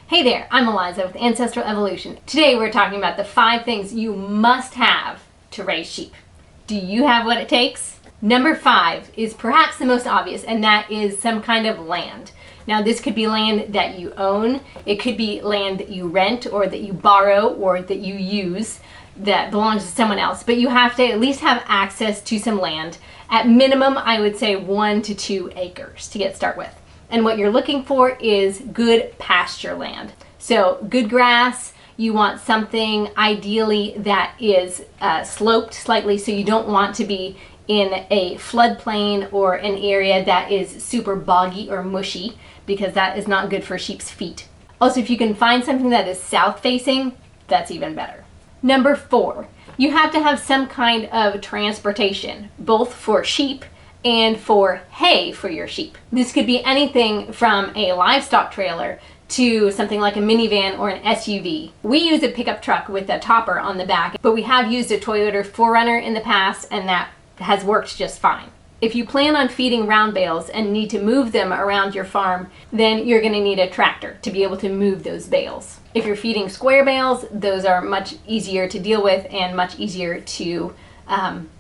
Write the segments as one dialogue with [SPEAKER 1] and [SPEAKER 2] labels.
[SPEAKER 1] Hey there, I'm Eliza with Ancestral Evolution. Today we're talking about the 5 things you must have to raise sheep. Do you have what it takes? Number 5 is perhaps the most obvious, and that is some kind of land. Now this could be land that you own, it could be land that you rent or that you borrow or that you use that belongs to someone else, but you have to at least have access to some land. At minimum, I would say 1 to 2 acres to get started with. And what you're looking for is good pasture land. So good grass, you want something ideally that is sloped slightly, so you don't want to be in a floodplain or an area that is super boggy or mushy, because that is not good for sheep's feet. Also, if you can find something that is south facing, that's even better. Number 4, you have to have some kind of transportation, both for sheep and for hay for your sheep. This could be anything from a livestock trailer to something like a minivan or an SUV. We use a pickup truck with a topper on the back, but we have used a Toyota 4Runner in the past, and that has worked just fine. If you plan on feeding round bales and need to move them around your farm, then you're going to need a tractor to be able to move those bales. If you're feeding square bales, those are much easier to deal with and much easier to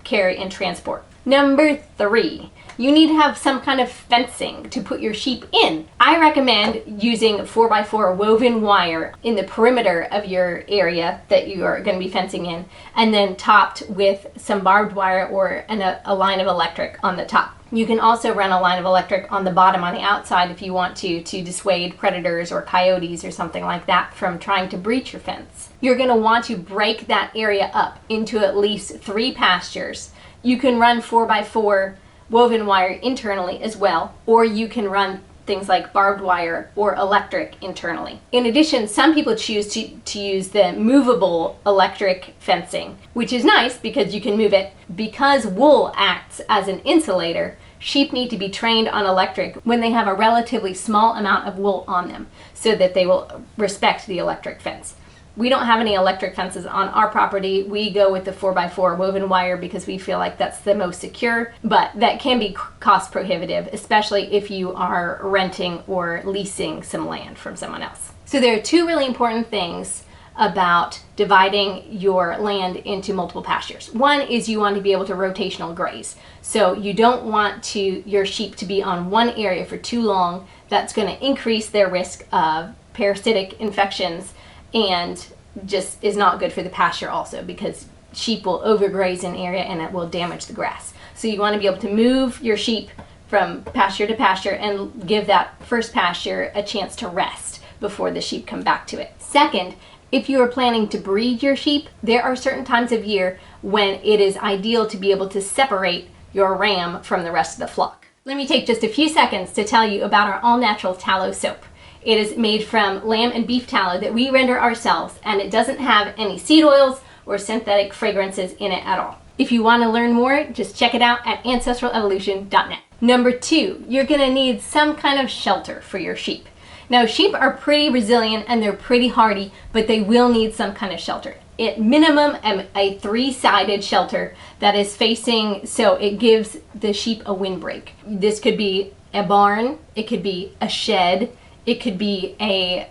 [SPEAKER 1] carry and transport. Number 3, you need to have some kind of fencing to put your sheep in. I recommend using 4x4 woven wire in the perimeter of your area that you are going to be fencing in, and then topped with some barbed wire or a line of electric on the top. You can also run a line of electric on the bottom on the outside if you want to dissuade predators or coyotes or something like that from trying to breach your fence. You're going to want to break that area up into at least 3 pastures. You can run 4x4 woven wire internally as well, or you can run things like barbed wire or electric internally. In addition, some people choose to use the movable electric fencing, which is nice because you can move it. Because wool acts as an insulator, sheep need to be trained on electric when they have a relatively small amount of wool on them so that they will respect the electric fence. We don't have any electric fences on our property. We go with the 4x4 woven wire because we feel like that's the most secure, but that can be cost prohibitive, especially if you are renting or leasing some land from someone else. So there are 2 really important things about dividing your land into multiple pastures. One is you want to be able to rotational graze. So you don't want your sheep to be on one area for too long. That's going to increase their risk of parasitic infections and just is not good for the pasture also, because sheep will overgraze an area and it will damage the grass. So you want to be able to move your sheep from pasture to pasture and give that first pasture a chance to rest before the sheep come back to it. Second, if you are planning to breed your sheep, there are certain times of year when it is ideal to be able to separate your ram from the rest of the flock. Let me take just a few seconds to tell you about our all-natural tallow soap. It is made from lamb and beef tallow that we render ourselves, and it doesn't have any seed oils or synthetic fragrances in it at all. If you want to learn more, just check it out at ancestralevolution.net. Number 2, you're going to need some kind of shelter for your sheep. Now, sheep are pretty resilient and they're pretty hardy, but they will need some kind of shelter. At minimum, a 3-sided shelter that is facing, so it gives the sheep a windbreak. This could be a barn, it could be a shed, it could be a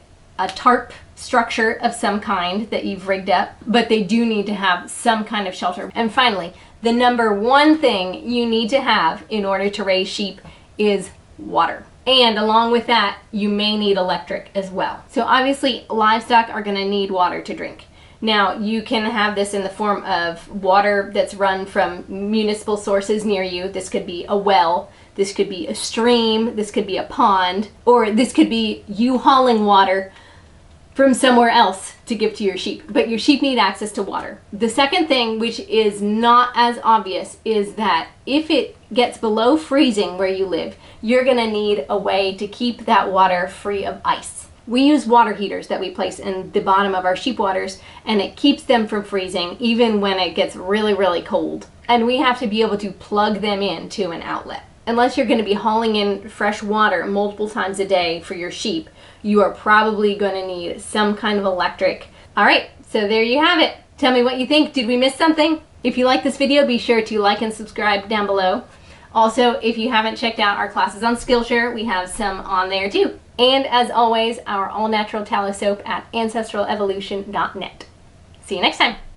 [SPEAKER 1] tarp structure of some kind that you've rigged up, but they do need to have some kind of shelter. And finally, the number 1 thing you need to have in order to raise sheep is water. And along with that, you may need electric as well. So obviously, livestock are going to need water to drink. Now, you can have this in the form of water that's run from municipal sources near you. This could be a well, this could be a stream, this could be a pond, or this could be you hauling water from somewhere else to give to your sheep. But your sheep need access to water. The second thing, which is not as obvious, is that if it gets below freezing where you live, you're going to need a way to keep that water free of ice. We use water heaters that we place in the bottom of our sheep waters, and it keeps them from freezing even when it gets really, really cold. And we have to be able to plug them into an outlet. Unless you're going to be hauling in fresh water multiple times a day for your sheep, you are probably going to need some kind of electric. All right, so there you have it. Tell me what you think. Did we miss something? If you like this video, be sure to like and subscribe down below. Also, if you haven't checked out our classes on Skillshare, we have some on there too. And as always, our all-natural tallow soap at ancestralevolution.net. See you next time.